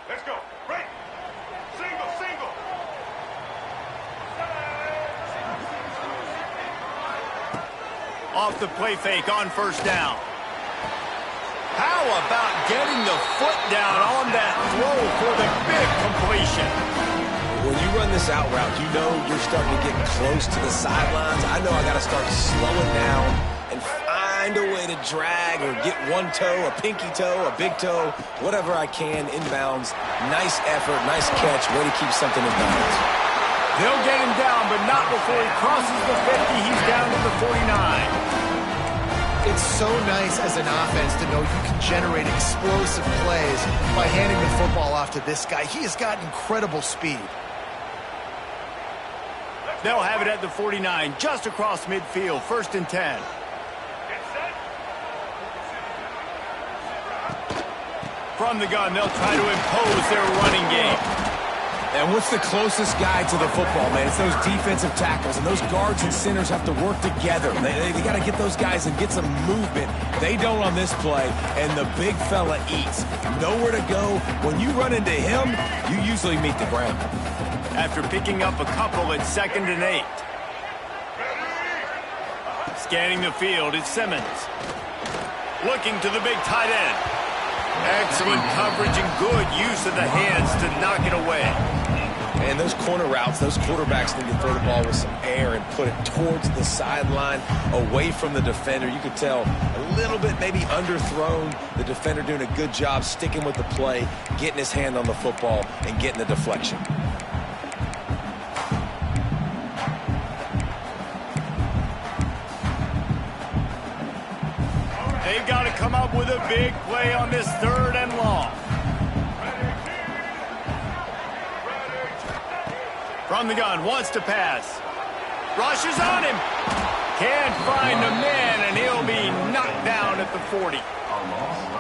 Let's go. Break. Single, single. Off the play fake on first down. How about getting the foot down on that throw for the big completion? When you run this out route, you know you're starting to get close to the sidelines. I know I got to start slowing down and find a way to drag or get one toe, a pinky toe, a big toe, whatever I can inbounds. Nice effort, nice catch, way to keep something in bounds. They'll get him down, but not before he crosses the 50. He's down to the 49. It's so nice as an offense to know you can generate explosive plays by handing the football off to this guy. He has got incredible speed. They'll have it at the 49, just across midfield, 1st and 10. From the gun, they'll try to impose their running game. And what's the closest guy to the football, man? It's those defensive tackles, and those guards and centers have to work together. They got to get those guys and get some movement. They don't on this play, and the big fella eats. Nowhere to go. When you run into him, you usually meet the ground. After picking up a couple at 2nd and 8. Scanning the field, it's Simmons. Looking to the big tight end. Excellent coverage and good use of the hands to knock it away. And those corner routes, those quarterbacks need to throw the ball with some air and put it towards the sideline, away from the defender. You could tell a little bit maybe underthrown. The defender doing a good job sticking with the play, getting his hand on the football, and getting the deflection. They've got to come up with a big play on this 3rd and long. From the gun, wants to pass. Rushes on him. Can't find a man, and he'll be knocked down at the 40.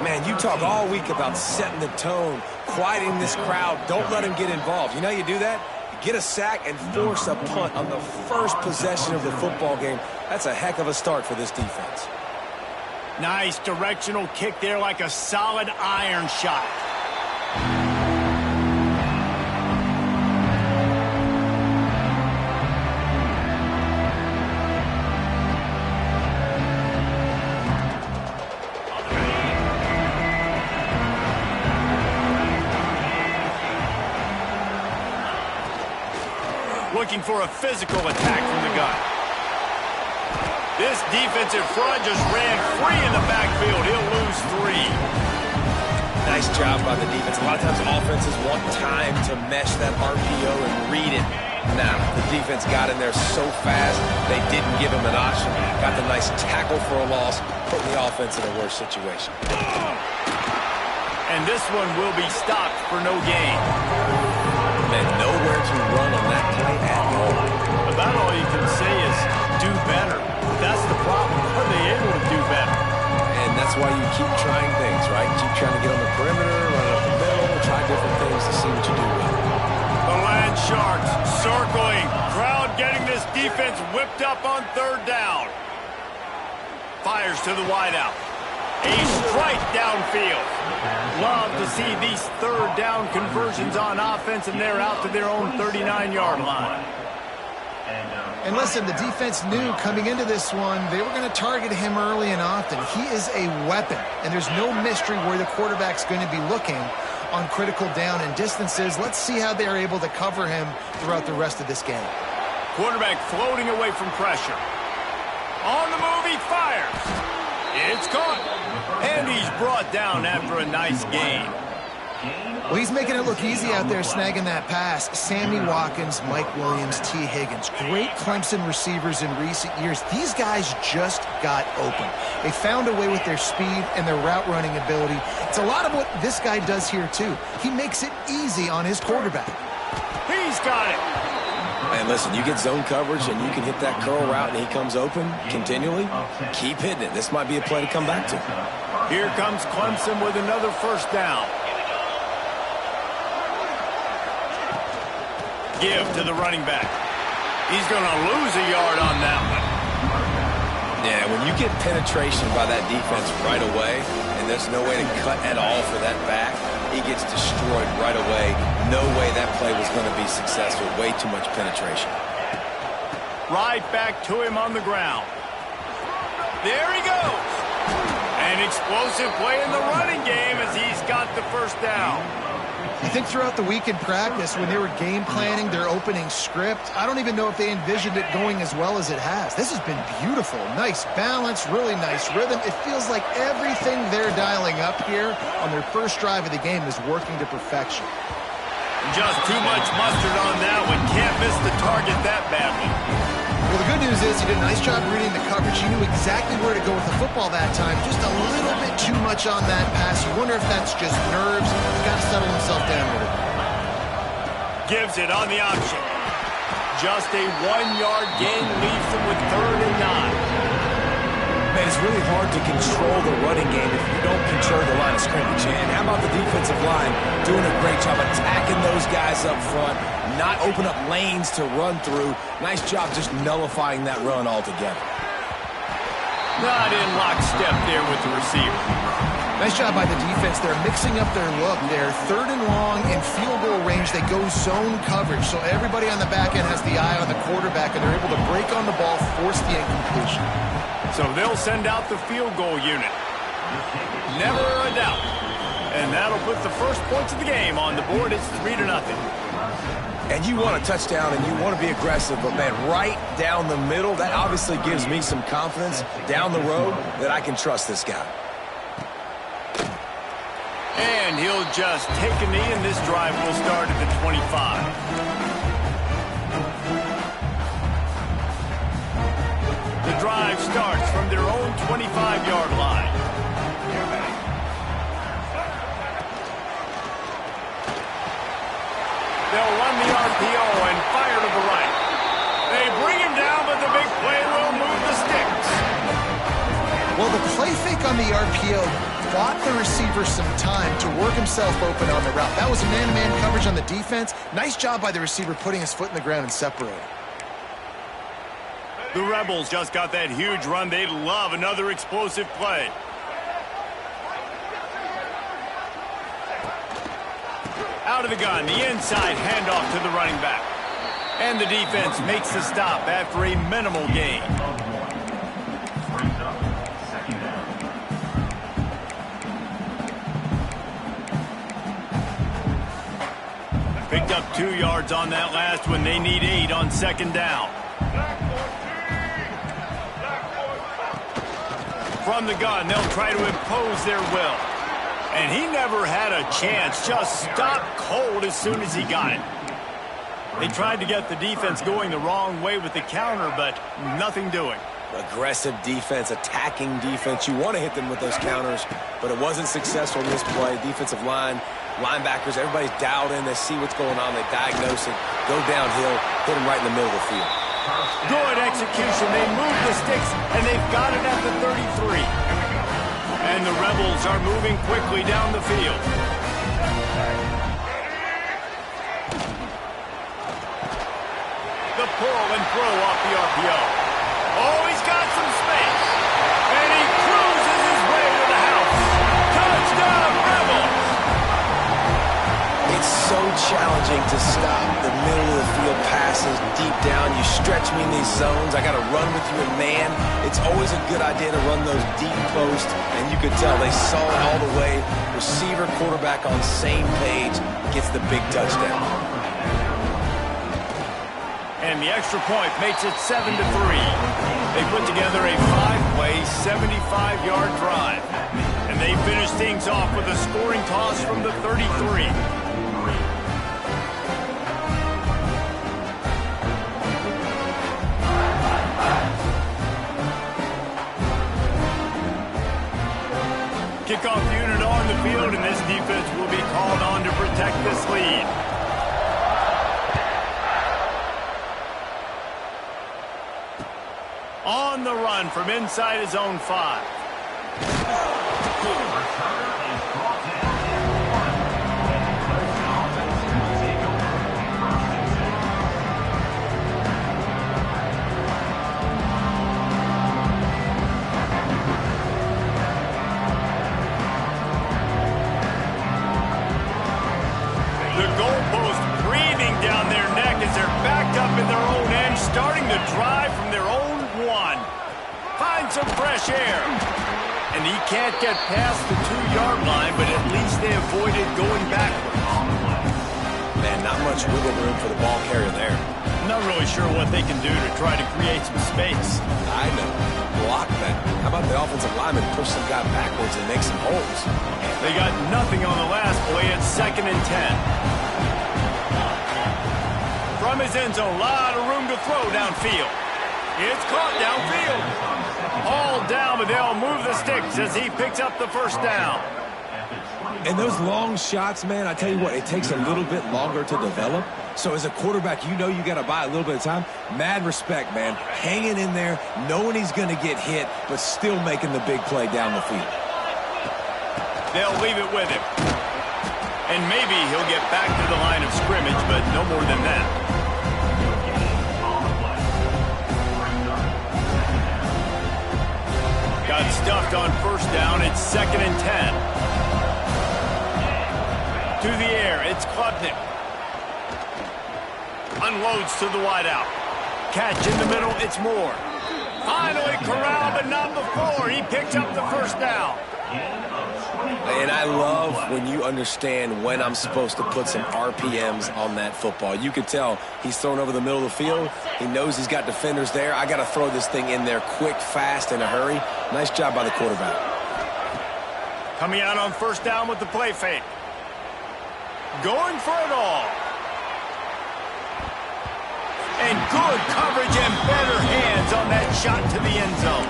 Man, you talk all week about setting the tone, quieting this crowd. Don't let him get involved. You know how you do that? Get a sack and force a punt on the first possession of the football game. That's a heck of a start for this defense. Nice directional kick there, like a solid iron shot. Looking for a physical attack from the gun. This defensive front just ran free in the backfield. He'll lose 3. Nice job by the defense. A lot of times offenses want time to mesh that RPO and read it. Now, the defense got in there so fast, they didn't give him an option. Got the nice tackle for a loss, putting the offense in a worse situation. And this one will be stopped for no gain. And nowhere to run on that play at all. About all you can say is do better. That's the problem. Are they able to do better? And that's why you keep trying things, right? Keep trying to get on the perimeter, run up the middle, try different things to see what you do with it. The Land Sharks circling. Crowd getting this defense whipped up on 3rd down. Fires to the wideout. A strike downfield. Love to see these 3rd down conversions on offense, and they're out to their own 39-yard line. And listen, the defense knew coming into this one, they were going to target him early and often. He is a weapon, and there's no mystery where the quarterback's going to be looking on critical down and distances. Let's see how they're able to cover him throughout the rest of this game. Quarterback floating away from pressure. On the move, he fires. It's caught. And he's brought down after a nice gain. Well, he's making it look easy out there snagging that pass. Sammy Watkins, Mike Williams, T. Higgins. Great Clemson receivers in recent years. These guys just got open. They found a way with their speed and their route running ability. It's a lot of what this guy does here, too. He makes it easy on his quarterback. He's got it. And listen, you get zone coverage and you can hit that curl route and he comes open continually. Keep hitting it. This might be a play to come back to. Here comes Clemson with another 1st down. Give to the running back. He's going to lose a yard on that one. Yeah, when you get penetration by that defense right away, and there's no way to cut at all for that back, it gets destroyed right away. No way that play was going to be successful. Way too much penetration. Right back to him on the ground. There he goes. An explosive play in the running game as he's got the first down. I think throughout the week in practice, when they were game planning their opening script, I don't even know if they envisioned it going as well as it has. This has been beautiful. Nice balance, really nice rhythm. It feels like everything they're dialing up here on their first drive of the game is working to perfection. Just too much mustard on that one. Can't miss the target that badly. Well, the good news is he did a nice job reading the coverage. He knew exactly where to go with the football that time. Just a little bit too much on that pass. You wonder if that's just nerves. He's got to settle himself down a little bit. Gives it on the option. Just a 1-yard gain leaves him with 3rd and 9. Man, it's really hard to control the running game if you don't control the line of scrimmage. And how about the defensive line doing a great job attacking those guys up front, not open up lanes to run through. Nice job just nullifying that run altogether. Not in lockstep there with the receiver. Nice job by the defense. They're mixing up their look. They're 3rd and long in field goal range. They go zone coverage, so everybody on the back end has the eye on the quarterback, and they're able to break on the ball, force the incompletion. So they'll send out the field goal unit. Never a doubt. And that'll put the first points of the game on the board. It's 3-0. And you want a touchdown and you want to be aggressive, but man, right down the middle, that obviously gives me some confidence down the road that I can trust this guy. And he'll just take a knee, and this drive will start at the 25. The drive starts from their own 25-yard line. They'll run the RPO and fire to the right. They bring him down, but the big play will move the sticks. Well, the play fake on the RPO bought the receiver some time to work himself open on the route. That was a man-to-man coverage on the defense. Nice job by the receiver putting his foot in the ground and separating. The Rebels just got that huge run. They'd love another explosive play. Out of the gun, the inside handoff to the running back. And the defense makes the stop after a minimal gain. Picked up 2 yards on that last one. They need 8 on 2nd down. From the gun, they'll try to impose their will. And he never had a chance. Just stopped cold as soon as he got it. They tried to get the defense going the wrong way with the counter, but nothing doing. Aggressive defense, attacking defense. You want to hit them with those counters, but it wasn't successful in this play. Defensive line, linebackers, everybody's dialed in. They see what's going on. They diagnose it, go downhill, hit them right in the middle of the field. Good execution. They move the sticks, and they've got it at the 33. And the Rebels are moving quickly down the field. The pull and throw off the RPO. Oh, he's got some space. And he cruises his way to the house. Touchdown, Rebels! It's so challenging to stop the middle of the field passes deep down. You stretch me in these zones. I got to run with you in man. It's always a good idea to run those deep posts, and you could tell they saw it all the way. Receiver, quarterback on same page, gets the big touchdown. And the extra point makes it 7-3. They put together a 5-play, 75-yard drive. And they finish things off with a scoring toss from the 33. Kickoff unit on the field, and this defense will be called on to protect this lead. On the run from inside his own 5. The goalpost breathing down their neck as they're backed up in their own end, starting to drive from their own one. Find some fresh air. And he can't get past the 2-yard line, but at least they avoided going backwards. Man, not much wiggle room for the ball carrier there. Not really sure what they can do to try to create some space. I know. Block that. How about the offensive lineman push some guy backwards and make some holes? They got nothing on the last play. It's 2nd and 10. From his end zone, a lot of room to throw downfield. It's caught downfield. All down, but they'll move the sticks as he picks up the first down. And those long shots, man, I tell you what, it takes a little bit longer to develop. So as a quarterback, you know you got to buy a little bit of time. Mad respect, man. Hanging in there, knowing he's going to get hit, but still making the big play down the field. They'll leave it with him. And maybe he'll get back to the line of scrimmage, but no more than that. Got stuffed on first down. It's 2nd and 10. To the air, it's Klubnik. Unloads to the wideout. Catch in the middle, it's Moore. Finally corralled, but not before. He picks up the first down. And I love when you understand when I'm supposed to put some RPMs on that football. You could tell he's thrown over the middle of the field. He knows he's got defenders there. I got to throw this thing in there quick, fast, in a hurry. Nice job by the quarterback. Coming out on first down with the play fake. Going for it all. And good coverage and better hands on that shot to the end zone.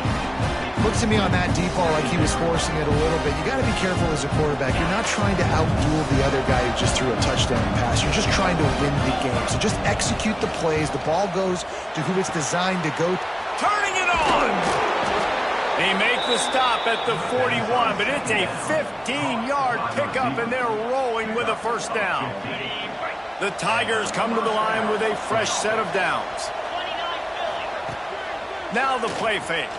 Looked to me on that deep ball like he was forcing it a little bit. You got to be careful as a quarterback. You're not trying to outduel the other guy who just threw a touchdown pass. You're just trying to win the game. So just execute the plays. The ball goes to who it's designed to go. Turning it on. They make the stop at the 41, but it's a 15-yard pickup, and they're rolling with a first down. The Tigers come to the line with a fresh set of downs. Now the play fake.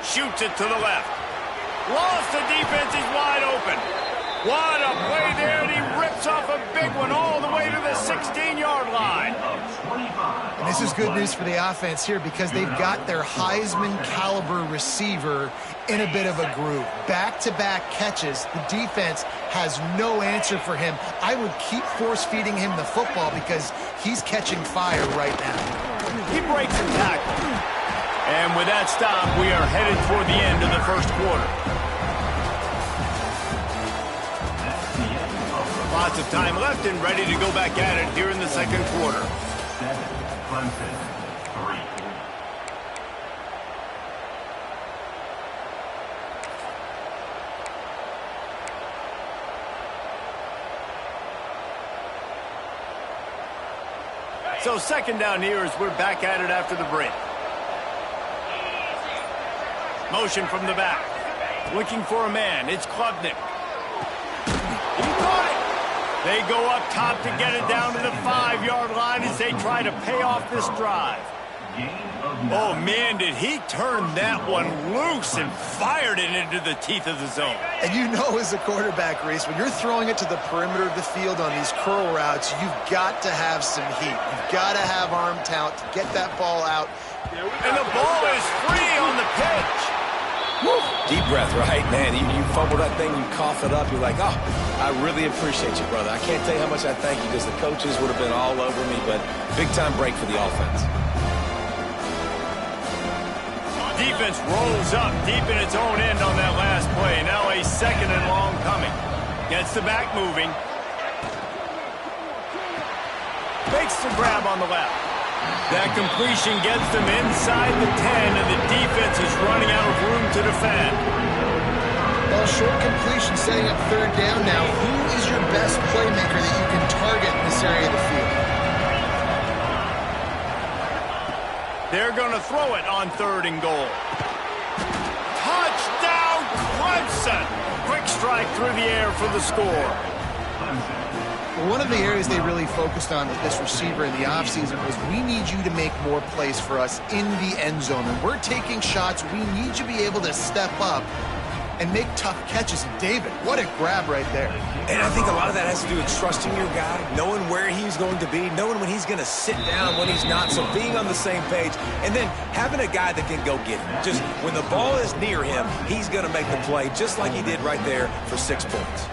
Shoots it to the left. Lost the defense. He's wide open. What a play there, and he rips off a big one all the way to the 16-yard line. And this is good news for the offense here because they've got their Heisman-caliber receiver in a bit of a groove. Back-to-back catches. The defense has no answer for him. I would keep force-feeding him the football because he's catching fire right now. He breaks a tackle. And with that stop, we are headed toward the end of the first quarter. Lots of time left and ready to go back at it here in the second quarter. So second down here as we're back at it after the break. Motion from the back. Looking for a man. It's Klubnik. He caught it. They go up top to get it down to the 5-yard line as they try to pay off this drive. Oh, man, did he turn that one loose and fired it into the teeth of the zone. And you know as a quarterback, Reese, when you're throwing it to the perimeter of the field on these curl routes, you've got to have some heat. You've got to have arm talent to get that ball out. And the ball is free on the pitch. Woo. Deep breath, right? Man, you fumble that thing, you cough it up, you're like, oh, I really appreciate you, brother. I can't tell you how much I thank you because the coaches would have been all over me, but big-time break for the offense. Defense rolls up deep in its own end on that last play. Now a second and long coming. Gets the back moving. Fakes the grab on the left. That completion gets them inside the 10, and the defense is running out of room to defend. Well, short completion setting up third down now. Who is your best playmaker that you can target in this area of the field? They're going to throw it on 3rd and goal. Touchdown, Clemson! Quick strike through the air for the score. One of the areas they really focused on with this receiver in the offseason was we need you to make more plays for us in the end zone. And we're taking shots. We need you to be able to step up and make tough catches. And David, what a grab right there. And I think a lot of that has to do with trusting your guy, knowing where he's going to be, knowing when he's going to sit down, when he's not, so being on the same page, and then having a guy that can go get it. Just when the ball is near him, he's going to make the play, just like he did right there for 6 points.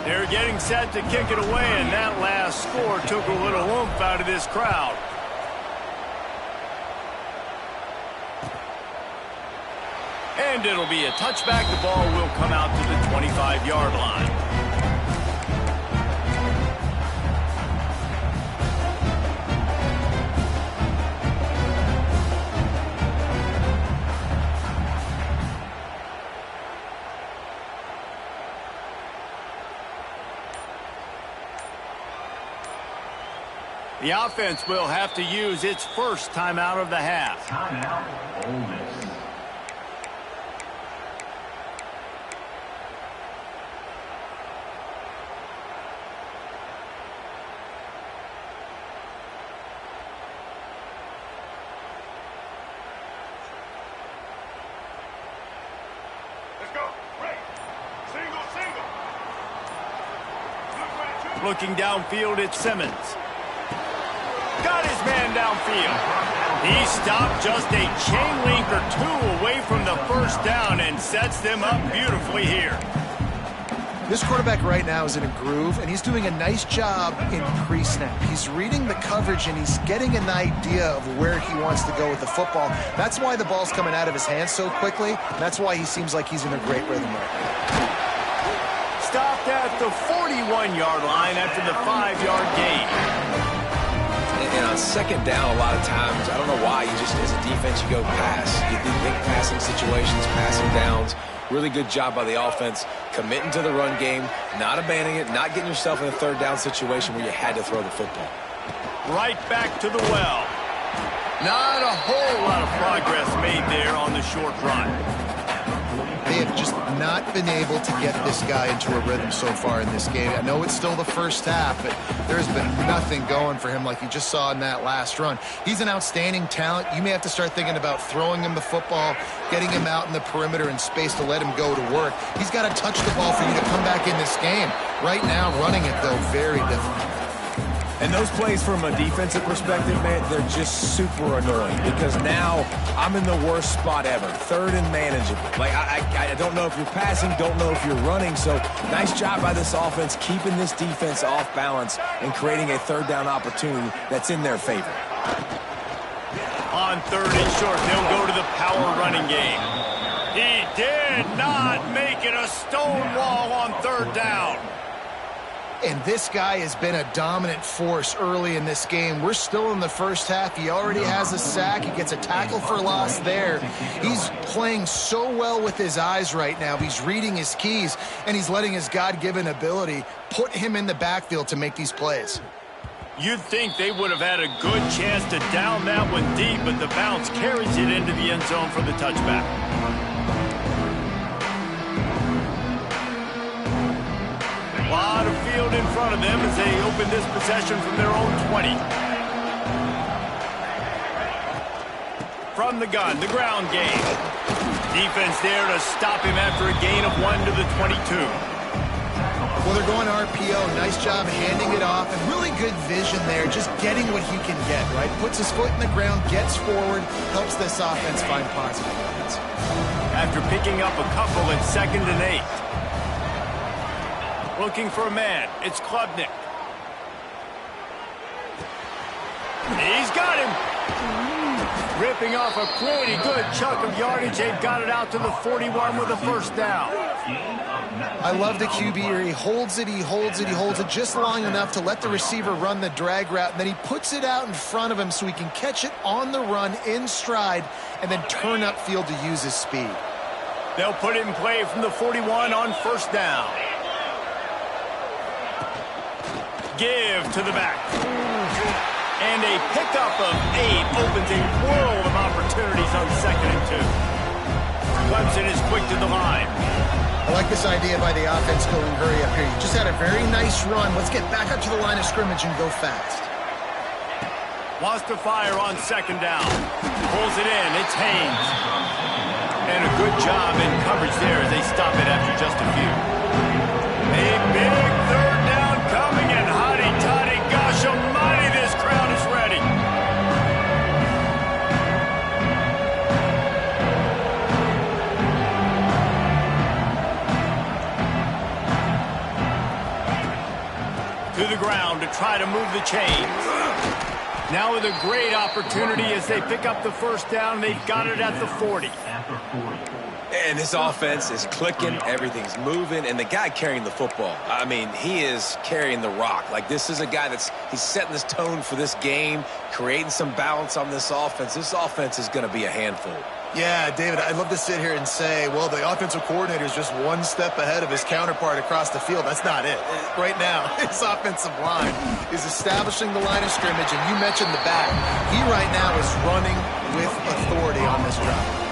They're getting set to kick it away, and that last score took a little oomph out of this crowd. And it'll be a touchback. The ball will come out to the 25-yard line. The offense will have to use its first timeout of the half. Timeout, Ole Miss. Let's go. Right. Single, single. Looking downfield, it's Simmons. Got his man downfield. He stopped just a chain link or two away from the first down and sets them up beautifully here. This quarterback right now is in a groove, and he's doing a nice job in pre-snap. He's reading the coverage, and he's getting an idea of where he wants to go with the football. That's why the ball's coming out of his hands so quickly. That's why he seems like he's in a great rhythm right now. Stopped at the 41-yard line after the 5-yard gain. And on second down, a lot of times, I don't know why, you just, as a defense, you go pass. You do big passing situations, passing downs. Really good job by the offense, committing to the run game, not abandoning it, not getting yourself in a third down situation where you had to throw the football. Right back to the well. Not a whole lot of progress made there on the short run. They have just not been able to get this guy into a rhythm so far in this game. I know it's still the first half, but there's been nothing going for him like you just saw in that last run. He's an outstanding talent. You may have to start thinking about throwing him the football, getting him out in the perimeter in space to let him go to work. He's got to touch the ball for you to come back in this game. Right now, running it, though, very difficult. And those plays from a defensive perspective, man, they're just super annoying because now I'm in the worst spot ever, third and manageable. Like, I don't know if you're passing, don't know if you're running, so nice job by this offense keeping this defense off balance and creating a third down opportunity that's in their favor. On third and short, they'll go to the power running game. He did not make it a stone wall on third down. And this guy has been a dominant force early in this game. We're still in the first half. He already has a sack. He gets a tackle for loss there. He's playing so well with his eyes right now. He's reading his keys, and he's letting his God-given ability put him in the backfield to make these plays. You'd think they would have had a good chance to down that one deep, but the bounce carries it into the end zone for the touchback. A lot of field in front of them as they open this possession from their own 20. From the gun, the ground game. Defense there to stop him after a gain of 1 to the 22. Well, they're going RPO. Nice job handing it off, and really good vision there, just getting what he can get, right? Puts his foot in the ground, gets forward, helps this offense find positive points. After picking up a couple at 2nd and 8. Looking for a man. It's Klubnik. He's got him. Ripping off a pretty good chunk of yardage. They've got it out to the 41 with a first down. I love the QB here. He holds it, he holds it, he holds it just long enough to let the receiver run the drag route, and then he puts it out in front of him so he can catch it on the run in stride and then turn upfield to use his speed. They'll put it in play from the 41 on first down. Give to the back. And a pickup of 8 opens a world of opportunities on 2nd and 2. Clemson is quick to the line. I like this idea by the offense going hurry up here. You just had a very nice run. Let's get back up to the line of scrimmage and go fast. Wants to fire on second down. Pulls it in. It's Haynes. And a good job in coverage there as they stop it after just a few. A big third down coming, and hotty-toddy, gosh almighty, this crowd is ready. To the ground to try to move the chains. Now with a great opportunity as they pick up the first down. They've got it at the 40. And this offense is clicking, everything's moving, and the guy carrying the football, I mean, he is carrying the rock. Like, this is a guy he's setting this tone for this game, creating some balance on this offense. This offense is going to be a handful. Yeah, David, I'd love to sit here and say, well, the offensive coordinator is just one step ahead of his counterpart across the field. That's not it. Right now, his offensive line is establishing the line of scrimmage, and you mentioned the back. He right now is running with authority on this drive.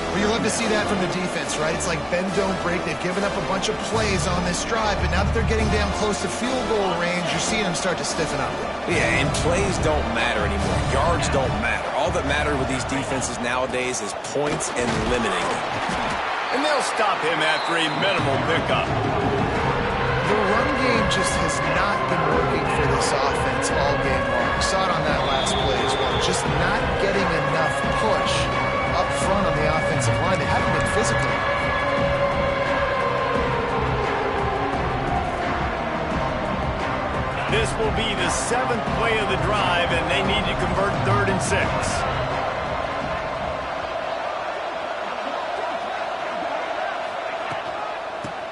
Well, you love to see that from the defense, right? It's like bend, don't break. They've given up a bunch of plays on this drive, but now that they're getting damn close to field goal range, you're seeing them start to stiffen up. Yeah, and plays don't matter anymore. Yards don't matter. All that matters with these defenses nowadays is points and limiting them. And they'll stop him after a minimal pickup. The run game just has not been working for this offense all game long. We saw it on that last play as well. Just not getting enough push up front on the offensive line. They haven't been physical. This will be the 7th play of the drive, and they need to convert 3rd and 6.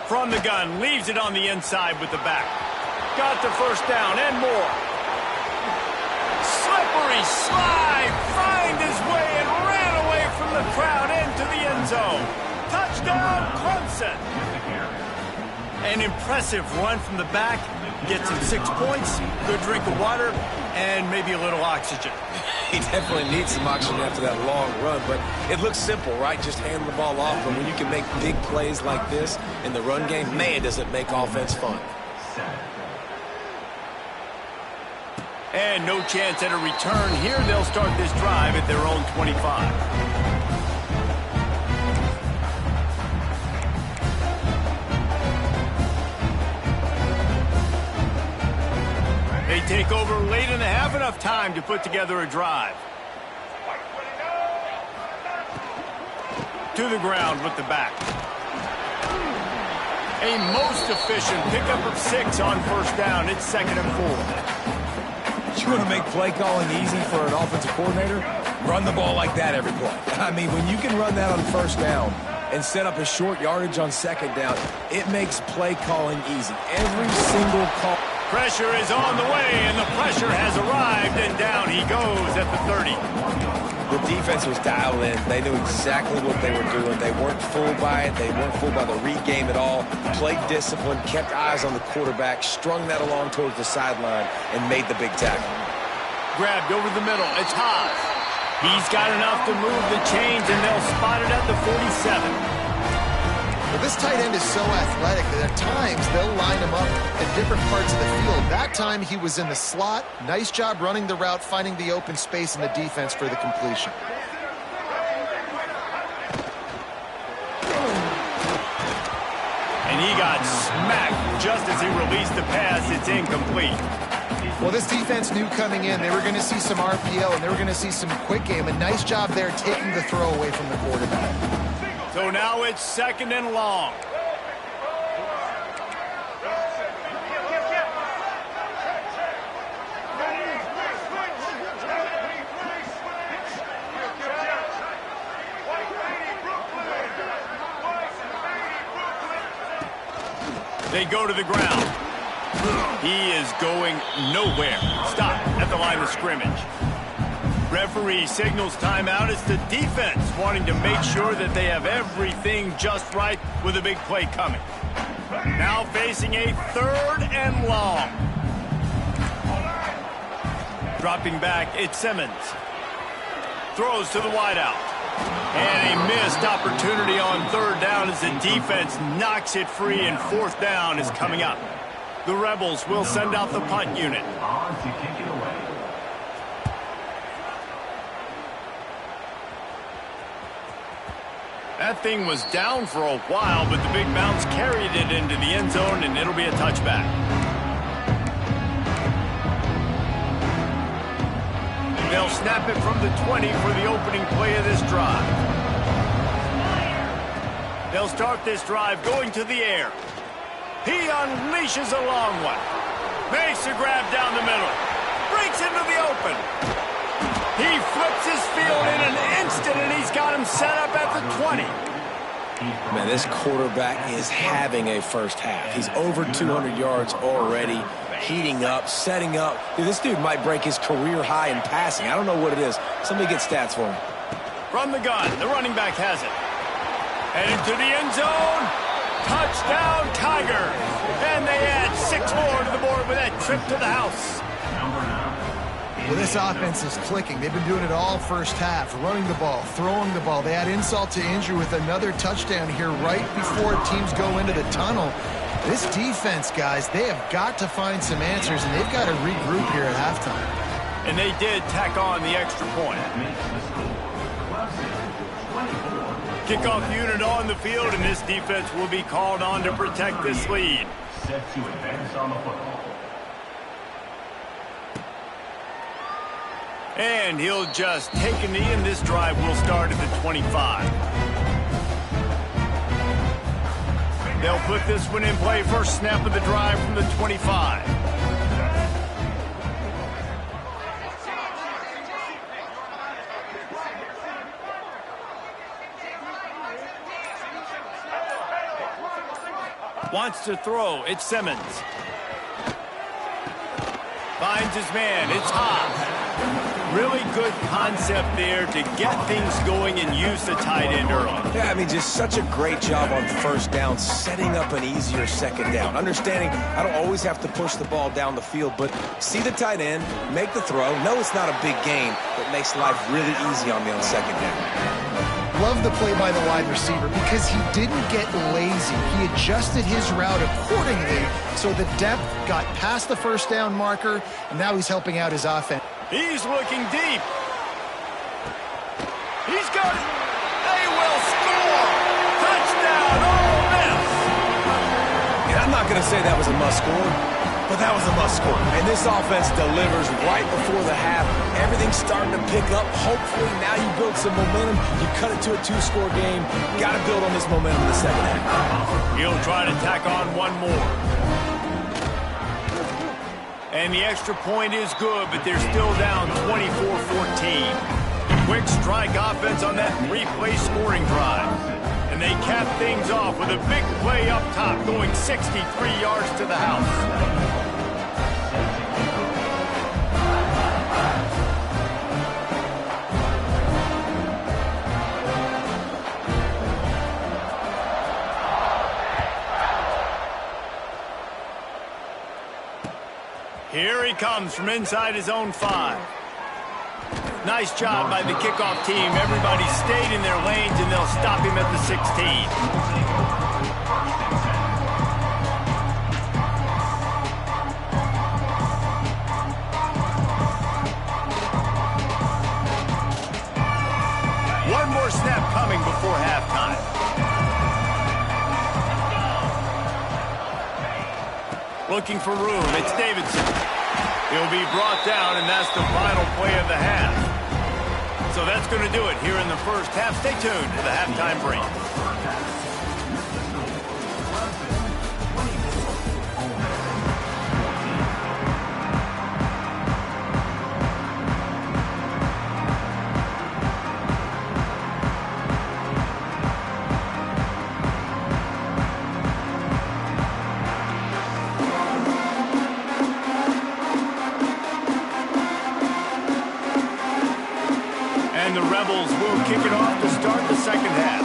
From the gun, leaves it on the inside with the back. Got the first down and more. Slippery slide, find his way and ran away from the crowd into the end zone. Touchdown, Clemson. An impressive run from the back. Gets him 6 points, good drink of water, and maybe a little oxygen. He definitely needs some oxygen after that long run, but it looks simple, right? Just hand the ball off, but when you can make big plays like this in the run game, man, does it make offense fun. And no chance at a return here. They'll start this drive at their own 25. They take over late in the half, enough time to put together a drive. To the ground with the back. A most efficient pickup of 6 on first down. It's 2nd and 4. You want to make play calling easy for an offensive coordinator? Run the ball like that every play. I mean, when you can run that on first down and set up a short yardage on second down, it makes play calling easy. Every single call. Pressure is on the way, and the pressure has arrived, and down he goes at the 30. The defense was dialed in. They knew exactly what they were doing. They weren't fooled by it. They weren't fooled by the read game at all. Played discipline, kept eyes on the quarterback, strung that along towards the sideline, and made the big tackle. Grabbed over the middle. It's Haas. He's got enough to move the chains, and they'll spot it at the 47. Well, this tight end is so athletic that at times they'll line him up in different parts of the field. That time he was in the slot. Nice job running the route, finding the open space in the defense for the completion. And he got smacked just as he released the pass. It's incomplete. Well, this defense knew coming in they were going to see some RPO and they were going to see some quick game. A nice job there taking the throw away from the quarterback. So now it's 2nd and long. They go to the ground. He is going nowhere. Stop at the line of scrimmage. Referee signals timeout. It's the defense wanting to make sure that they have everything just right with a big play coming. Now facing a 3rd and long. Dropping back, it's Simmons. Throws to the wideout. And a missed opportunity on 3rd down as the defense knocks it free, and 4th down is coming up. The Rebels will send out the punt unit. That thing was down for a while, but the big bounce carried it into the end zone, and it'll be a touchback. They'll snap it from the 20 for the opening play of this drive. They'll start this drive going to the air. He unleashes a long one. Makes a grab down the middle. Breaks into the open. He flips his field in an instant, and he's got him set up at the 20. Man, this quarterback is having a first half. He's over 200 yards already, heating up, setting up. Dude, this dude might break his career high in passing. I don't know what it is. Somebody get stats for him. From the gun, the running back has it. And into the end zone. Touchdown, Tigers. And they add 6 more to the board with that trip to the house. Well, this offense is clicking. They've been doing it all first half, running the ball, throwing the ball. They add insult to injury with another touchdown here right before teams go into the tunnel. This defense, guys, they have got to find some answers, and they've got to regroup here at halftime. And they did tack on the extra point. Kickoff unit on the field, and this defense will be called on to protect this lead. Set to advance on the football. And he'll just take a knee, and this drive will start at the 25. They'll put this one in play. First snap of the drive from the 25. Wants to throw. It's Simmons. Finds his man. It's Hobbs. Really good concept there to get things going and use the tight end early. Yeah, I mean, just such a great job on first down, setting up an easier second down. Understanding I don't always have to push the ball down the field, but see the tight end, make the throw. No, it's not a big gain, but makes life really easy on me on second down. Love the play by the wide receiver because he didn't get lazy. He adjusted his route accordingly, so the depth got past the first down marker, and now he's helping out his offense. He's looking deep. He's got it. They will score. Touchdown, Ole Miss. And I'm not going to say that was a must-score, but that was a must-score. And this offense delivers right before the half. Everything's starting to pick up. Hopefully now you build some momentum. You cut it to a 2-score game. Got to build on this momentum in the second half. He'll try to tack on one more. And the extra point is good, but they're still down 24-14. Quick strike offense on that 3-play scoring drive. And they cap things off with a big play up top, going 63 yards to the house. Here he comes from inside his own 5. Nice job by the kickoff team. Everybody stayed in their lanes, and they'll stop him at the 16. One more snap coming before halftime. Looking for room. It's Davidson. He'll be brought down, and that's the final play of the half. So that's going to do it here in the first half. Stay tuned to the halftime break. And the Rebels will kick it off to start the second half.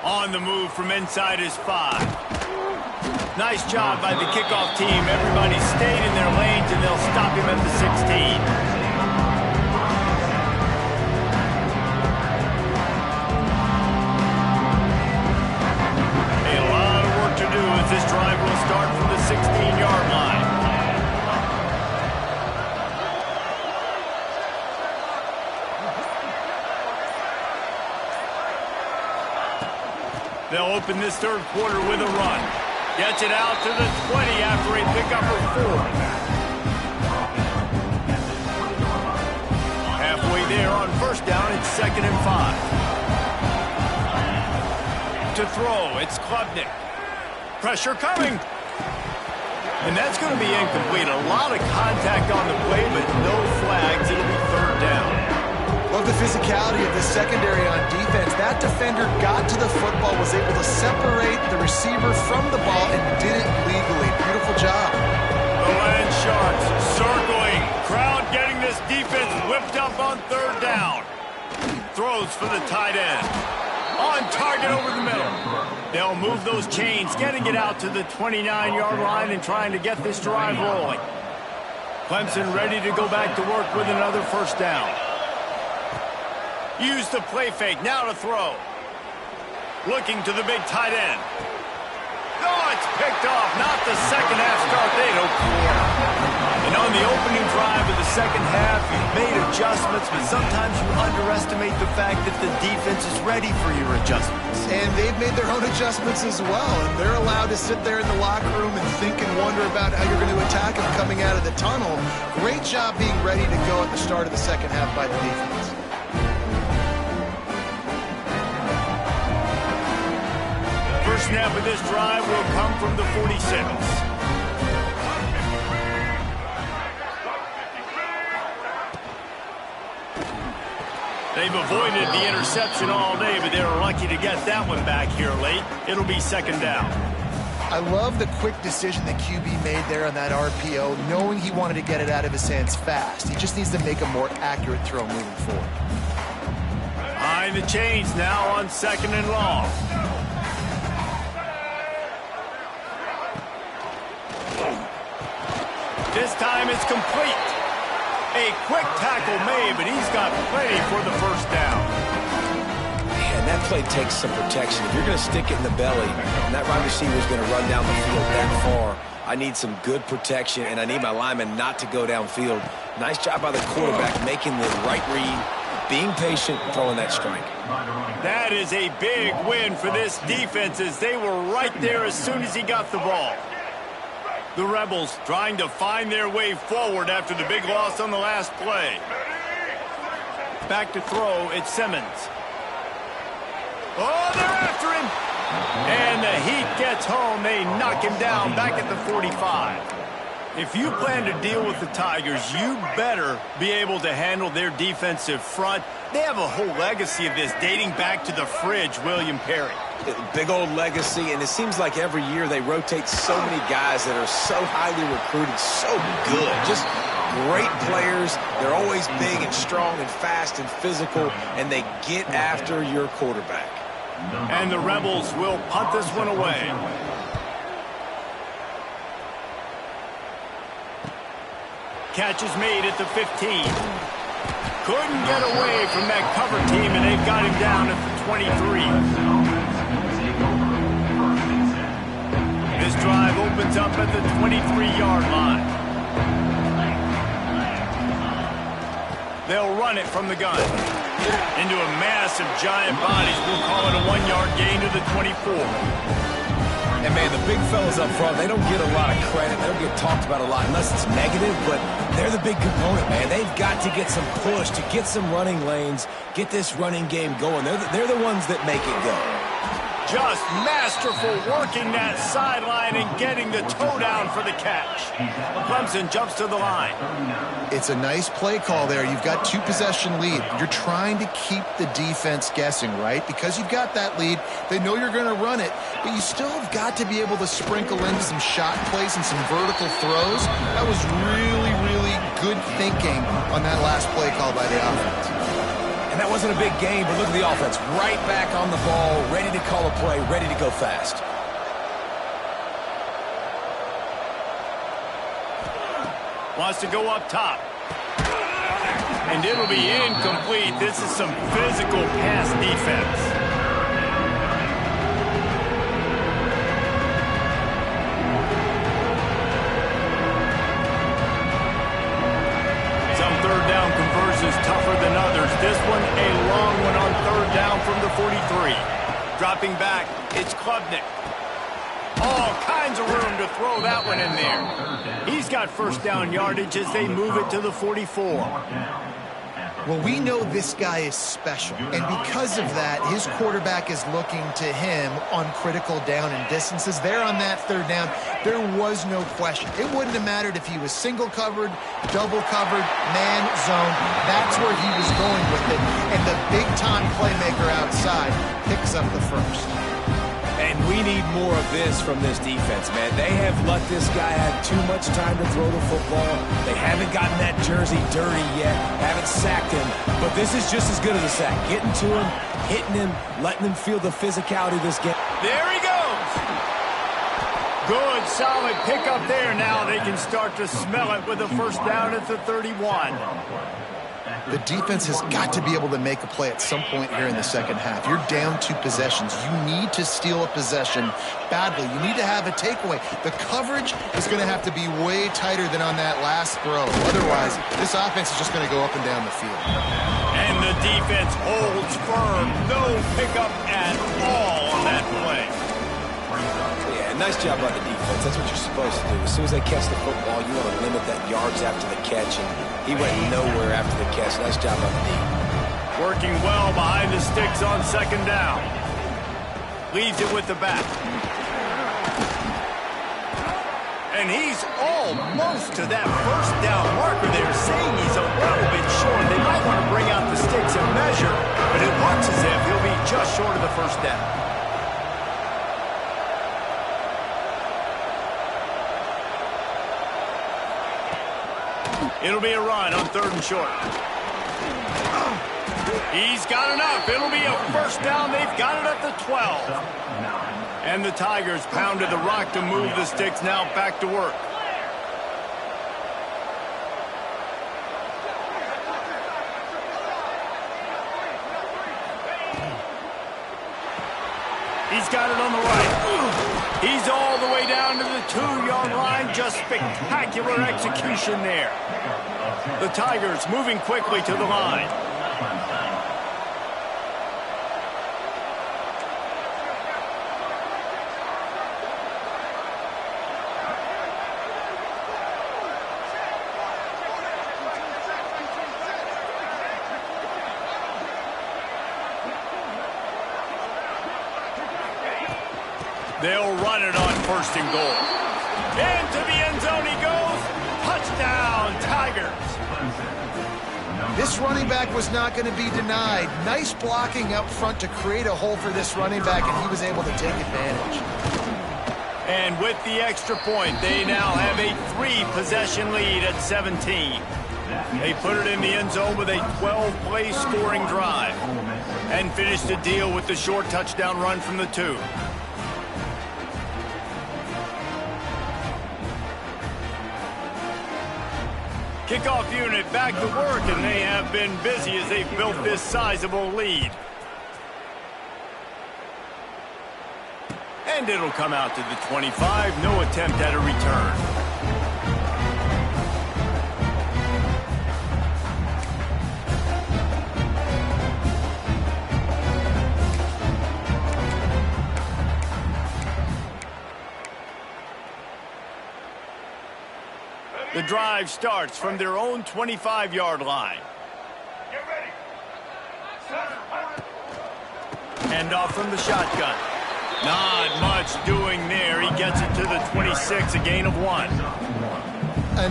On the move from inside his 5. Nice job by the kickoff team. Everybody stayed in their lanes, and they'll stop him at the 16. This drive will start from the 16-yard line. They'll open this third quarter with a run. Gets it out to the 20 after a pickup of 4. Halfway there on first down, it's 2nd and 5. To throw, it's Klubnik. Pressure coming. And that's going to be incomplete. A lot of contact on the play, but no flags. It'll be 3rd down. Love the physicality of the secondary on defense. That defender got to the football, was able to separate the receiver from the ball, and did it legally. Beautiful job. The Land Sharks circling. Crowd getting this defense whipped up on 3rd down. Throws for the tight end. On target over the middle. They'll move those chains, getting it out to the 29-yard line and trying to get this drive rolling. Clemson ready to go back to work with another first down. Use the play fake, now to throw. Looking to the big tight end. Oh, it's picked off. Not the second half start they hoped for. And on the opening drive of the second half, you've made adjustments, but sometimes you underestimate the fact that the defense is ready for your adjustments. And they've made their own adjustments as well. And they're allowed to sit there in the locker room and think and wonder about how you're going to attack them coming out of the tunnel. Great job being ready to go at the start of the second half by the defense. First snap of this drive will come from the 46. They've avoided the interception all day, but they were lucky to get that one back here late. It'll be 2nd down. I love the quick decision that QB made there on that RPO, knowing he wanted to get it out of his hands fast. He just needs to make a more accurate throw moving forward. Behind the chains now on 2nd and long. This time it's complete. A quick tackle made, but he's got plenty for the first down. Man, that play takes some protection. If you're going to stick it in the belly, and that wide receiver is going to run down the field that far, I need some good protection, and I need my lineman not to go downfield. Nice job by the quarterback making the right read, being patient, throwing that strike. That is a big win for this defense as they were right there as soon as he got the ball. The Rebels trying to find their way forward after the big loss on the last play. Back to throw, it's Simmons. Oh, they're after him! And the Heat gets home. They knock him down back at the 45. If you plan to deal with the Tigers, you better be able to handle their defensive front. They have a whole legacy of this dating back to the fridge, William Perry. Big old legacy, and it seems like every year they rotate so many guys that are so highly recruited, so good. Just great players. They're always big and strong and fast and physical, and they get after your quarterback. And the Rebels will punt this one away. Catch is made at the 15. Couldn't get away from that cover team, and they've got him down at the 23. This drive opens up at the 23-yard line. They'll run it from the gun. Into a mass of giant bodies. We'll call it a 1-yard gain to the 24. And, man, the big fellas up front, they don't get a lot of credit. They don't get talked about a lot unless it's negative, but they're the big component, man. They've got to get some push, to get some running lanes, get this running game going. They're the ones that make it go. Just masterful working that sideline and getting the toe down for the catch. Clemson jumps to the line. It's a nice play call there. You've got 2-possession lead. You're trying to keep the defense guessing, right? Because you've got that lead, they know you're going to run it, but you still have got to be able to sprinkle in some shot plays and some vertical throws. That was really, really good thinking on that last play call by the offense. And that wasn't a big game, but look at the offense. Right back on the ball, ready to call a play, ready to go fast. Wants to go up top. And it'll be incomplete. This is some physical pass defense. Some third down conversions tougher than others. This one, a long one on third down from the 43. Dropping back, it's Klubnik. All kinds of room to throw that one in there. He's got first down yardage as they move it to the 44. Well, we know this guy is special, and because of that, his quarterback is looking to him on critical down and distances. There on that third down, there was no question. It wouldn't have mattered if he was single covered, double covered, man zone. That's where he was going with it, and the big-time playmaker outside picks up the first. And we need more of this from this defense, man. They have let this guy have too much time to throw the football. They haven't gotten that jersey dirty yet, haven't sacked him. But this is just as good as a sack. Getting to him, hitting him, letting him feel the physicality of this game. There he goes. Good, solid pickup there. Now they can start to smell it with a first down at the 31. The defense has got to be able to make a play at some point here in the second half. You're down 2 possessions. You need to steal a possession badly. You need to have a takeaway. The coverage is going to have to be way tighter than on that last throw. Otherwise, this offense is just going to go up and down the field. And the defense holds firm. No pickup at all on that play. Yeah, nice job by the defense. That's what you're supposed to do. As soon as they catch the football, you want to limit that yards after the catch, and he went nowhere after the catch. Nice job by the D. Working well behind the sticks on second down. Leads it with the back. And he's almost to that first down marker there, saying he's a little bit short. They might want to bring out the sticks and measure, but it looks as if he'll be just short of the first down. It'll be a run on third and short. He's got enough. It'll be a first down. They've got it at the 12. And the Tigers pounded the rock to move the sticks. Now back to work. He's got it on the right. He's all the way down to the 2-yard line. Just spectacular execution there. The Tigers moving quickly to the line. They'll run it on first and goal. Into the end zone he goes. Touchdown, Tigers. This running back was not going to be denied. Nice blocking up front to create a hole for this running back, and he was able to take advantage. And with the extra point, they now have a 3-possession lead at 17. They put it in the end zone with a 12-play scoring drive and finished the deal with the short touchdown run from the 2. Kickoff unit back to work, and they have been busy as they've built this sizable lead. And it'll come out to the 25. No attempt at a return. The drive starts from their own 25-yard line. Get ready. Hand off from the shotgun. Not much doing there. He gets it to the 26, a gain of 1.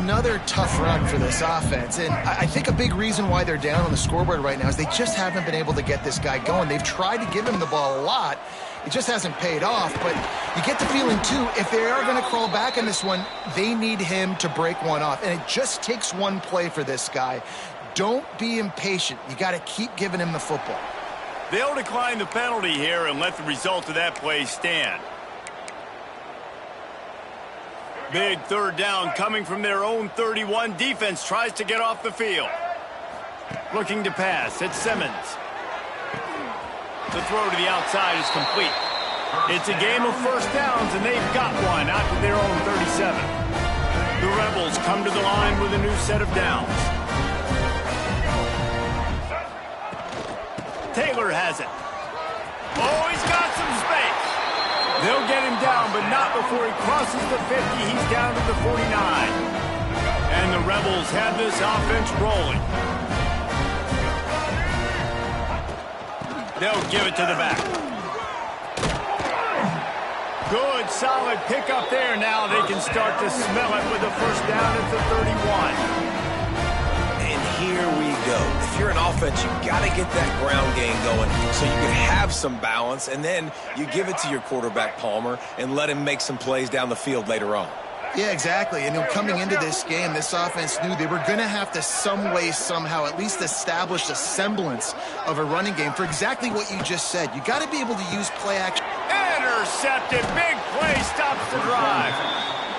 Another tough run for this offense, and I think a big reason why they're down on the scoreboard right now is they just haven't been able to get this guy going. They've tried to give him the ball a lot. It just hasn't paid off, but you get the feeling, too, if they are going to crawl back in this one, they need him to break one off, and it just takes one play for this guy. Don't be impatient. You got to keep giving him the football. They'll decline the penalty here and let the result of that play stand. Big third down coming from their own 31. Defense tries to get off the field. Looking to pass. It's Simmons. The throw to the outside is complete. It's a game of first downs, and they've got one out to their own 37. The Rebels come to the line with a new set of downs. Taylor has it. Oh, he's got some down, but not before he crosses the 50. He's down to the 49. And the Rebels have this offense rolling. They'll give it to the back. Good, solid pickup there. Now they can start to smell it with a first down at the 31. And here we go. If you're an offense, you got to get that ground game going so you can have some balance, and then you give it to your quarterback, Palmer, and let him make some plays down the field later on. Yeah, exactly. And coming into this game, this offense knew they were going to have to some way, somehow, at least establish a semblance of a running game for exactly what you just said. You got to be able to use play action. Intercepted. Big play stops the drive.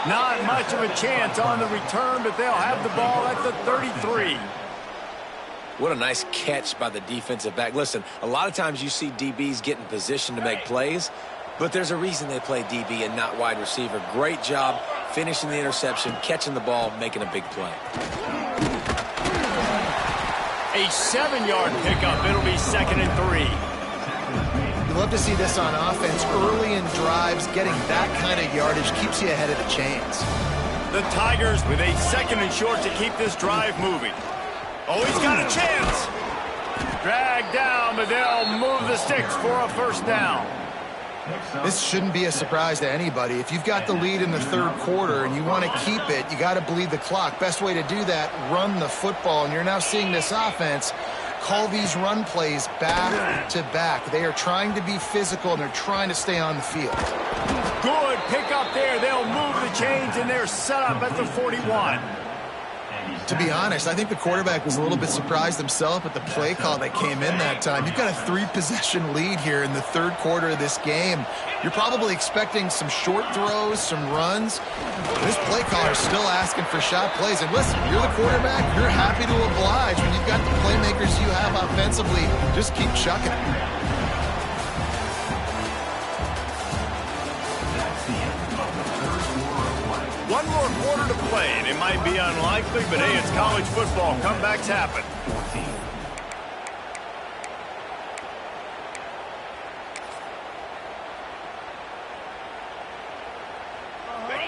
Not much of a chance on the return, but they'll have the ball at the 33. What a nice catch by the defensive back. Listen, a lot of times you see DBs get in position to make plays, but there's a reason they play DB and not wide receiver. Great job finishing the interception, catching the ball, making a big play. A 7-yard pickup. It'll be 2nd and 3. You love to see this on offense. Early in drives, getting that kind of yardage keeps you ahead of the chains. The Tigers with a 2nd and short to keep this drive moving. Oh, he's got a chance. Dragged down, but they'll move the sticks for a first down. This shouldn't be a surprise to anybody. If you've got the lead in the third quarter and you want to keep it, you got to bleed the clock. Best way to do that, run the football. And you're now seeing this offense call these run plays back to back. They are trying to be physical, and they're trying to stay on the field. Good pick up there. They'll move the chains, and they're set up at the 41. To be honest, I think the quarterback was a little bit surprised himself at the play call that came in that time. You've got a 3-possession lead here in the third quarter of this game. You're probably expecting some short throws, some runs. This play caller is still asking for shot plays. And listen, you're the quarterback. You're happy to oblige. When you've got the playmakers you have offensively, just keep chucking it. One more quarter to play, and it might be unlikely, but hey, it's college football. Comebacks happen.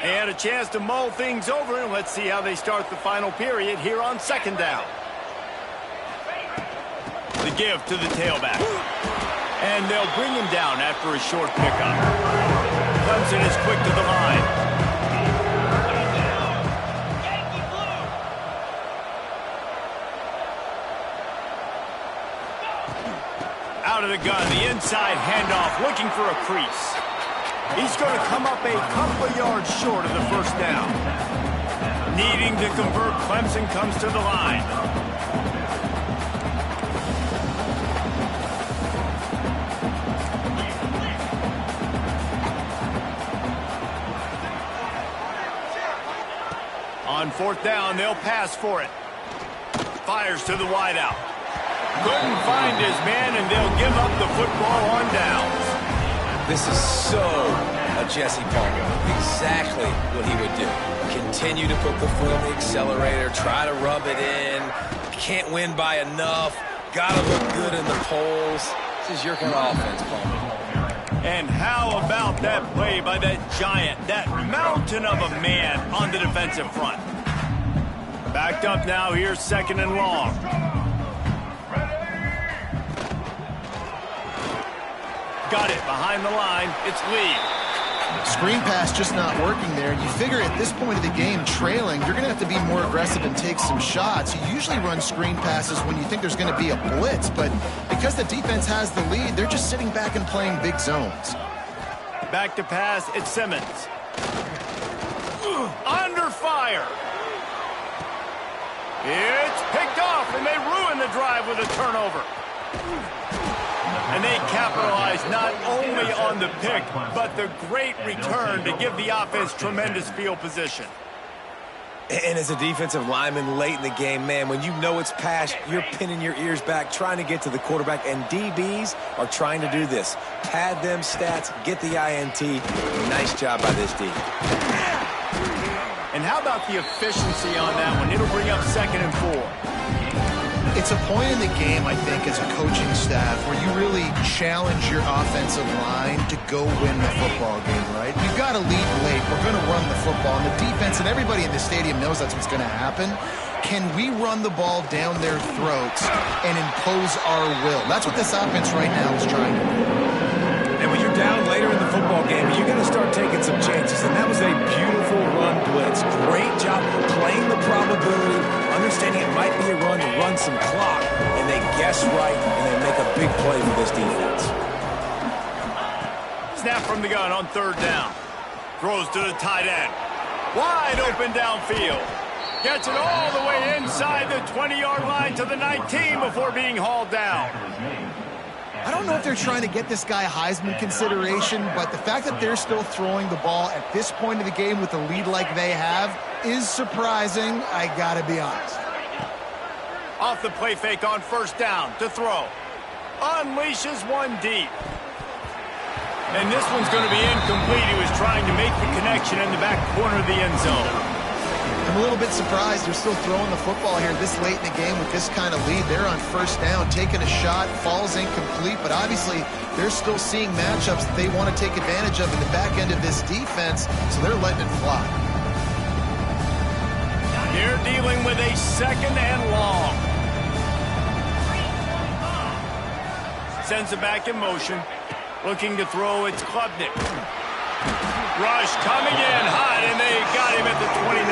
And a chance to mull things over, and let's see how they start the final period here on 2nd down. The give to the tailback. And they'll bring him down after a short pickup. Clemson is quick to the line. Out of the gun, the inside handoff, looking for a crease. He's going to come up a couple of yards short of the first down. Needing to convert, Clemson comes to the line. On 4th down, they'll pass for it. Fires to the wideout. Couldn't find his man, and they'll give up the football on downs. This is so a Jesse Palmer. Exactly what he would do. Continue to put the foot on the accelerator, try to rub it in. Can't win by enough. Gotta look good in the polls. This is your kind of offense, Palmer. And how about that play by that giant, that mountain of a man on the defensive front? Backed up now, here's 2nd and long. Got it behind the line. It's Lee. Screen pass just not working there. You figure at this point of the game, trailing, you're going to have to be more aggressive and take some shots. You usually run screen passes when you think there's going to be a blitz, but because the defense has the lead, they're just sitting back and playing big zones. Back to pass, it's Simmons. Under fire. It's picked off, and they ruin the drive with a turnover. And they capitalize not only on the pick, but the great return to give the offense tremendous field position. And as a defensive lineman late in the game, man, when you know it's past, you're pinning your ears back, trying to get to the quarterback, and DBs are trying to do this. Pad them stats, get the INT. Nice job by this D. And how about the efficiency on that one? It'll bring up 2nd and 4. It's a point in the game, I think, as a coaching staff where you really challenge your offensive line to go win the football game, right? You've got to lead late. We're going to run the football. And the defense and everybody in the stadium knows that's what's going to happen. Can we run the ball down their throats and impose our will? That's what this offense right now is trying to do. And when you're down later in the football game, you're going to start taking some chances. And that was a beautiful run blitz. Great job playing the probability, understanding it might be a run to run some clock. And they guess right, and they make a big play for this defense. Snap from the gun on third down. Throws to the tight end. Wide open downfield. Gets it all the way inside the 20-yard line to the 19 before being hauled down. I don't know if they're trying to get this guy Heisman consideration, but the fact that they're still throwing the ball at this point of the game with a lead like they have is surprising, I gotta be honest. Off the play fake on first down to throw. Unleashes one deep. And this one's going to be incomplete. He was trying to make the connection in the back corner of the end zone. I'm a little bit surprised they're still throwing the football here this late in the game with this kind of lead. They're on first down, taking a shot, falls incomplete, but obviously they're still seeing matchups that they want to take advantage of in the back end of this defense, so they're letting it fly. They're dealing with a second and long. Sends it back in motion. Looking to throw, it's Klubnik. Rush coming in hot, and they got him at the 29.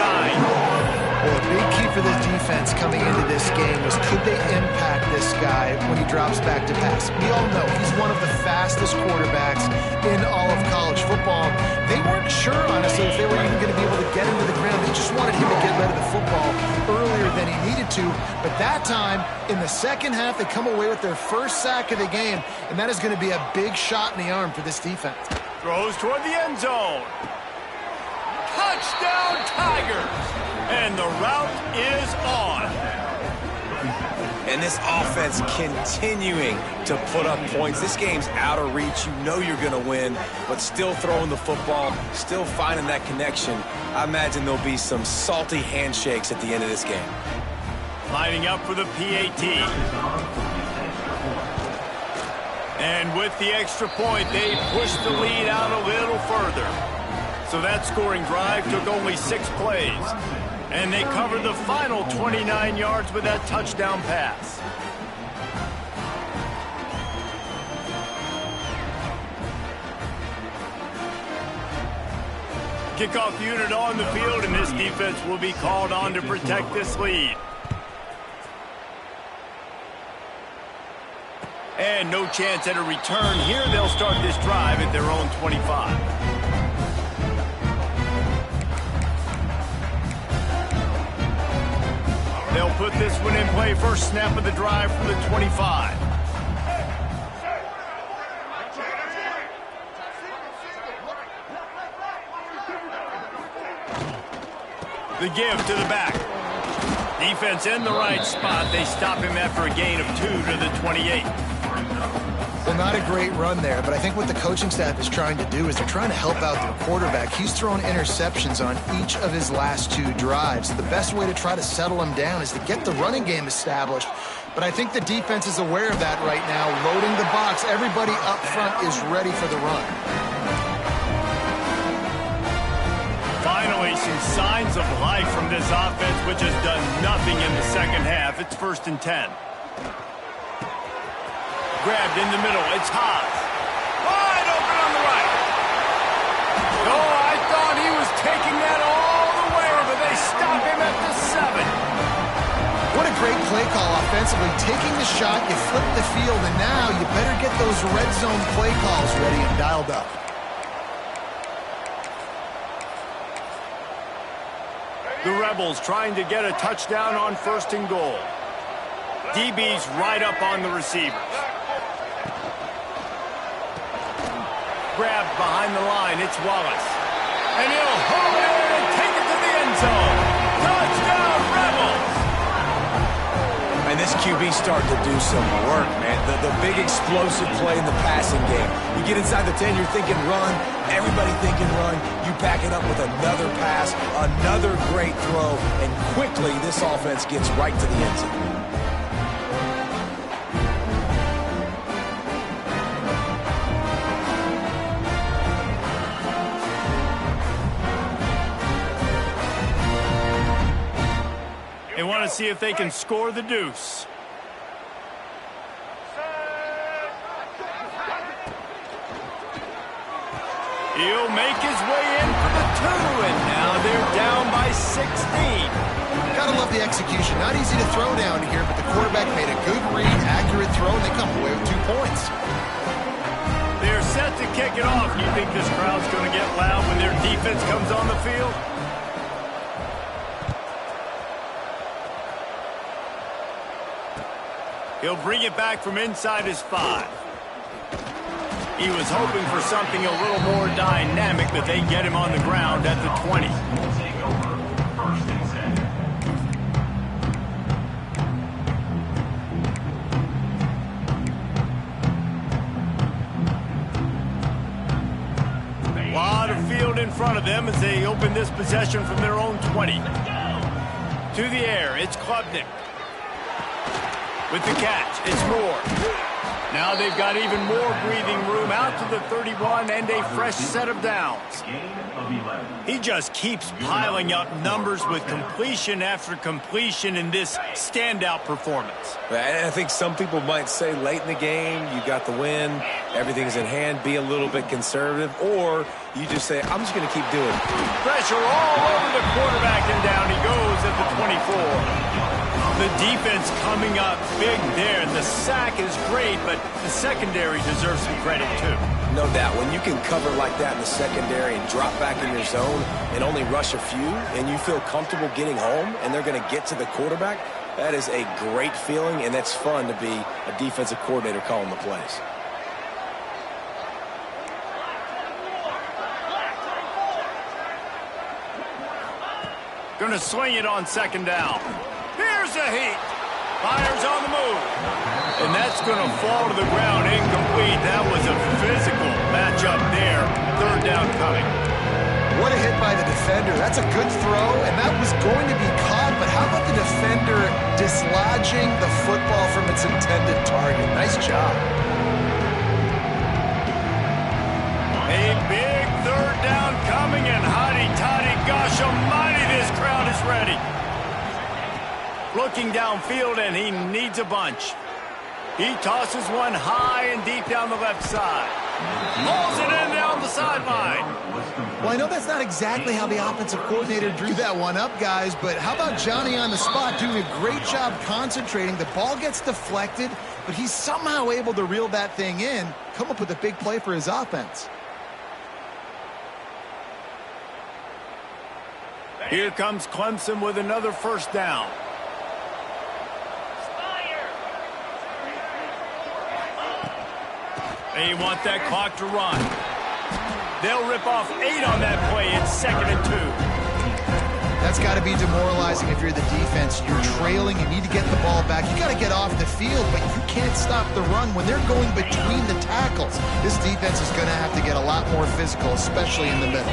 Well, a big key for this defense coming into this game was could they impact this guy when he drops back to pass? We all know he's one of the fastest quarterbacks in all of college football. They weren't sure, honestly, if they were even going to be able to get him to the ground. They just wanted him to get rid of the football earlier than he needed to. But that time, in the second half, they come away with their first sack of the game, and that is going to be a big shot in the arm for this defense. Throws toward the end zone. Touchdown, Tigers! And the route is on. And this offense continuing to put up points. This game's out of reach. You know you're going to win, but still throwing the football, still finding that connection. I imagine there'll be some salty handshakes at the end of this game. Lining up for the PAT. And with the extra point, they pushed the lead out a little further. So that scoring drive took only 6 plays. And they covered the final 29 yards with that touchdown pass. Kickoff unit on the field, and this defense will be called on to protect this lead. And no chance at a return here. They'll start this drive at their own 25. They'll put this one in play. First snap of the drive from the 25. The give to the back. Defense in the right spot. They stop him after a gain of 2 to the 28. Well, not a great run there, but I think what the coaching staff is trying to do is they're trying to help out their quarterback. He's thrown interceptions on each of his last 2 drives. The best way to try to settle him down is to get the running game established. But I think the defense is aware of that right now, loading the box. Everybody up front is ready for the run. Finally, some signs of life from this offense, which has done nothing in the second half. It's 1st and 10. Grabbed in the middle. It's Haas. Wide open on the right. Oh, I thought he was taking that all the way, but they stop him at the 7. What a great play call offensively. Taking the shot, you flip the field, and now you better get those red zone play calls ready and dialed up. The Rebels trying to get a touchdown on 1st and goal. DB's right up on the receivers. Grabbed behind the line, it's Wallace. And he'll hold it and take it to the end zone. Touchdown, Rebels! And this QB starting to do some work, man. The big explosive play in the passing game. You get inside the 10, you're thinking run. Everybody thinking run. You back it up with another pass, another great throw, and quickly this offense gets right to the end zone. to see if they can score the deuce. He'll make his way in for the 2, and now they're down by 16. Gotta love the execution. Not easy to throw down here, but the quarterback made a good read, accurate throw, and they come away with 2 points. They're set to kick it off. You think this crowd's going to get loud when their defense comes on the field? He'll bring it back from inside his 5. He was hoping for something a little more dynamic, but they get him on the ground at the 20. Take over first and 10. A lot of field in front of them as they open this possession from their own 20. To the air, it's Klubnik. With the catch, it's Moore. Now they've got even more breathing room out to the 31 and a fresh set of downs. He just keeps piling up numbers with completion after completion in this standout performance. And I think some people might say late in the game, you got the win, everything's in hand, be a little bit conservative, or you just say, I'm just going to keep doing it. Pressure all over the quarterback, and down he goes at the 24. The defense coming up big there. The sack is great, but the secondary deserves some credit too. No doubt. When you can cover like that in the secondary and drop back in your zone and only rush a few, and you feel comfortable getting home, and they're going to get to the quarterback, that is a great feeling, and that's fun to be a defensive coordinator calling the plays. Going to swing it on 2nd down. Here's a heat. Fires on the move. And that's going to fall to the ground incomplete. That was a physical matchup there. 3rd down coming. What a hit by the defender. That's a good throw, and that was going to be caught, but how about the defender dislodging the football from its intended target? Nice job. A big 3rd down coming, and hotty-toddy, gosh almighty, this crowd is ready. Looking downfield, and he needs a bunch. He tosses one high and deep down the left side. Pulls it in down the sideline. Well, I know that's not exactly how the offensive coordinator drew that one up, guys, but how about Johnny on the spot doing a great job concentrating? The ball gets deflected, but he's somehow able to reel that thing in, come up with a big play for his offense. Here comes Clemson with another 1st down. They want that clock to run. They'll rip off 8 on that play. It's 2nd and 2. That's got to be demoralizing if you're the defense. You're trailing. You need to get the ball back. You got to get off the field, but you can't stop the run when they're going between the tackles. This defense is going to have to get a lot more physical, especially in the middle.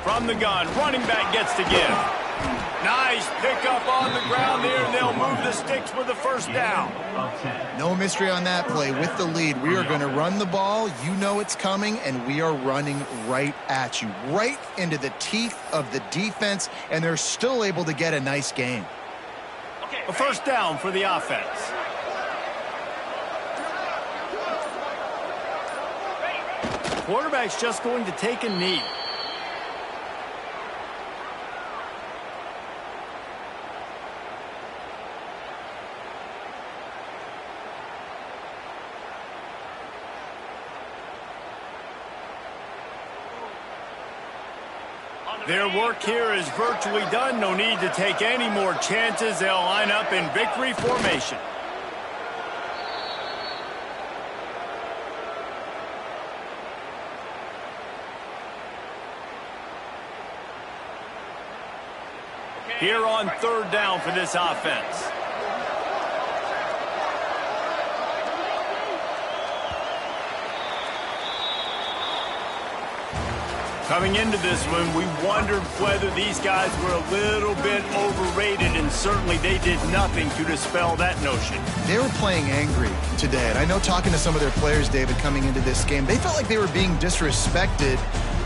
From the gun, running back gets to give. Nice pickup on the ground there, and they'll move the sticks with the 1st down. No mystery on that play. With the lead, we are going to run the ball. You know it's coming, and we are running right at you, right into the teeth of the defense, and they're still able to get a nice gain. A 1st down for the offense. Quarterback's just going to take a knee. Their work here is virtually done. No need to take any more chances. They'll line up in victory formation. Here on 3rd down for this offense. Coming into this one, we wondered whether these guys were a little bit overrated, and certainly they did nothing to dispel that notion. They were playing angry today, and I know talking to some of their players, David, coming into this game, they felt like they were being disrespected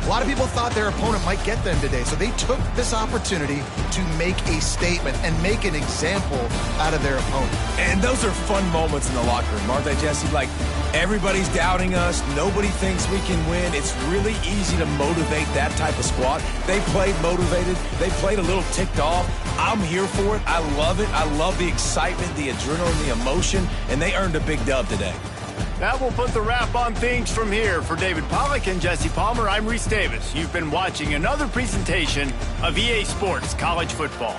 A lot of people thought their opponent might get them today, so they took this opportunity to make a statement and make an example out of their opponent. And those are fun moments in the locker room, aren't they, Jesse? Like, everybody's doubting us. Nobody thinks we can win. It's really easy to motivate that type of squad. They played motivated. They played a little ticked off. I'm here for it. I love it. I love the excitement, the adrenaline, the emotion, and they earned a big dub today. That will put the wrap on things from here. For David Pollack and Jesse Palmer, I'm Reese Davis. You've been watching another presentation of EA Sports College Football.